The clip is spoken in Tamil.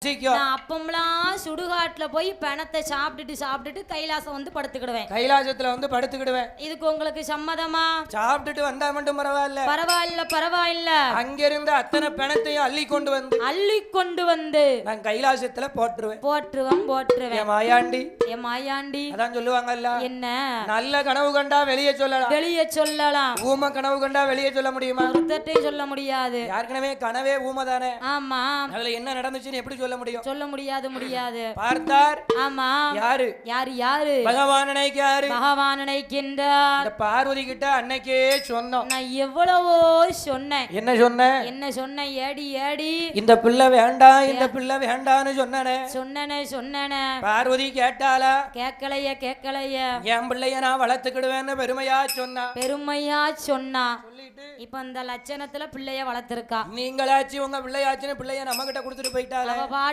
நான் அப்பம்லாம் சுடுகாட்டுல போய் பணத்தை சாப்பிட்டுட்டு கைலாசம் வந்து படுத்துக்கிடுவேன். கைலாசத்துல வந்து படுத்துக்கிடுவேன். இதுக்கு உங்களுக்கு சம்மதமா? சாப்பிட்டுட்டு வந்தா மட்டும் பரவாயில்ல. பரவாயில்ல. அங்கிருந்து அத்தனை பணத்தையும் அள்ளி கொண்டு வந்து நான் கைலாசத்துல போட்டுருவேன். என் மாயாண்டி அதான் சொல்லுவாங்கல்ல, என்ன நல்ல கனவு கண்டா வெளியே சொல்லலாம், ஊம கனவு கண்டா வெளியே சொல்ல முடியுமா? ஒருத்தட்டையும் சொல்ல முடியாது. யாருக்கனவே கனவே ஊமதானே. ஆமா, அதுல என்ன நடந்துச்சுன்னு எப்படி சொல்ல முடியும்? சொல்ல முடியாது. பார்த்தார். ஆமா, யாரு? பகவான் நினைக்காரு. பகவான் நினைக்கின்றார். இந்த பார்வதி கிட்ட அன்னைக்கே சொன்னோம். நான் எவ்வளவோ சொன்னேன். என்ன சொன்ன? ஏடி இந்த பிள்ளை வேண்டான்னு சொன்னனே. பார்வதி கேட்டாளா? கேக்கலைய. என் பிள்ளைய நான் வளர்த்துக்கிடுவேன்னு பெருமையா சொன்னா. இப்ப இந்த லட்சணத்துல பிள்ளைய வளர்த்திருக்கா. நீங்களாச்சு உங்க பிள்ளையாச்சுன்னு பிள்ளைய நம்ம கிட்ட கொடுத்துட்டு போயிட்டாளே.